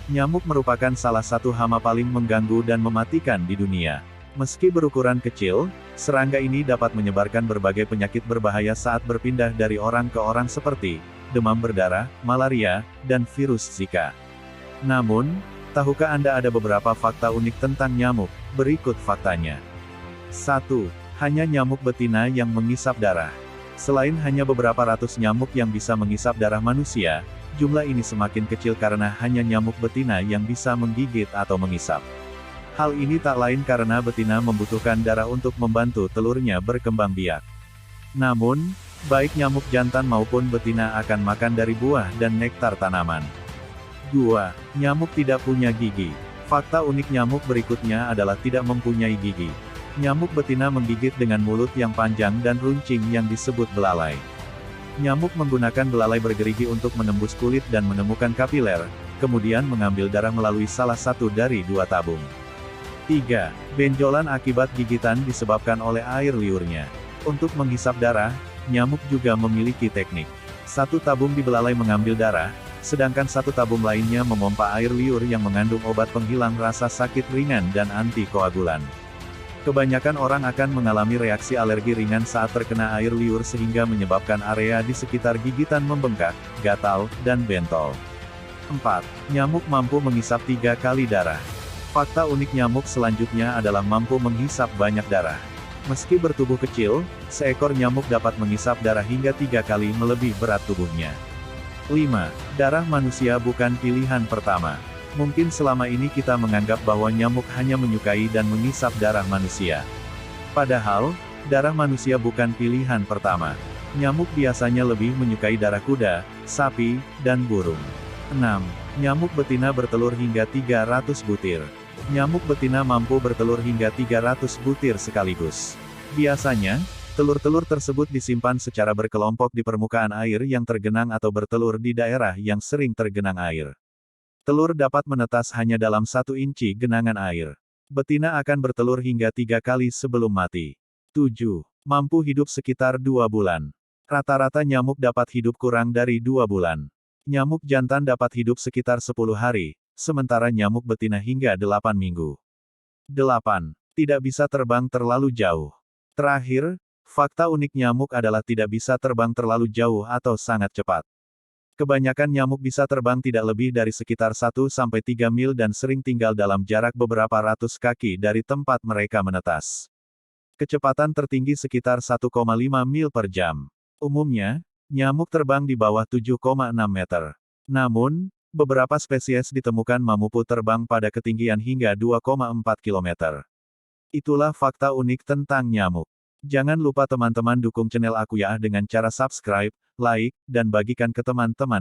Nyamuk merupakan salah satu hama paling mengganggu dan mematikan di dunia. Meski berukuran kecil, serangga ini dapat menyebarkan berbagai penyakit berbahaya saat berpindah dari orang ke orang seperti demam berdarah, malaria, dan virus Zika. Namun, tahukah Anda ada beberapa fakta unik tentang nyamuk? Berikut faktanya. 1. Hanya nyamuk betina yang mengisap darah. Selain hanya beberapa ratus nyamuk yang bisa mengisap darah manusia, jumlah ini semakin kecil karena hanya nyamuk betina yang bisa menggigit atau mengisap. Hal ini tak lain karena betina membutuhkan darah untuk membantu telurnya berkembang biak. Namun, baik nyamuk jantan maupun betina akan makan dari buah dan nektar tanaman. 2. Nyamuk tidak punya gigi. Fakta unik nyamuk berikutnya adalah tidak mempunyai gigi. Nyamuk betina menggigit dengan mulut yang panjang dan runcing yang disebut belalai. Nyamuk menggunakan belalai bergerigi untuk menembus kulit dan menemukan kapiler, kemudian mengambil darah melalui salah satu dari dua tabung. 3. Benjolan akibat gigitan disebabkan oleh air liurnya. Untuk menghisap darah, nyamuk juga memiliki teknik. Satu tabung di belalai mengambil darah, sedangkan satu tabung lainnya memompa air liur yang mengandung obat penghilang rasa sakit ringan dan antikoagulan. Kebanyakan orang akan mengalami reaksi alergi ringan saat terkena air liur sehingga menyebabkan area di sekitar gigitan membengkak, gatal, dan bentol. 4. Nyamuk mampu menghisap 3 kali darah. Fakta unik nyamuk selanjutnya adalah mampu menghisap banyak darah. Meski bertubuh kecil, seekor nyamuk dapat menghisap darah hingga 3 kali melebihi berat tubuhnya. 5. Darah manusia bukan pilihan pertama. Mungkin selama ini kita menganggap bahwa nyamuk hanya menyukai dan mengisap darah manusia. Padahal, darah manusia bukan pilihan pertama. Nyamuk biasanya lebih menyukai darah kuda, sapi, dan burung. 6. Nyamuk betina bertelur hingga 300 butir. Nyamuk betina mampu bertelur hingga 300 butir sekaligus. Biasanya, telur-telur tersebut disimpan secara berkelompok di permukaan air yang tergenang atau bertelur di daerah yang sering tergenang air. Telur dapat menetas hanya dalam 1 inci genangan air. Betina akan bertelur hingga 3 kali sebelum mati. 7. Mampu hidup sekitar 2 bulan. Rata-rata nyamuk dapat hidup kurang dari 2 bulan. Nyamuk jantan dapat hidup sekitar 10 hari, sementara nyamuk betina hingga 8 minggu. 8. Tidak bisa terbang terlalu jauh. Terakhir, fakta unik nyamuk adalah tidak bisa terbang terlalu jauh atau sangat cepat. Kebanyakan nyamuk bisa terbang tidak lebih dari sekitar 1-3 mil dan sering tinggal dalam jarak beberapa ratus kaki dari tempat mereka menetas. Kecepatan tertinggi sekitar 1,5 mil per jam. Umumnya, nyamuk terbang di bawah 7,6 meter. Namun, beberapa spesies ditemukan mampu terbang pada ketinggian hingga 2,4 km. Itulah fakta unik tentang nyamuk. Jangan lupa teman-teman dukung channel aku ya dengan cara subscribe, like, dan bagikan ke teman-teman.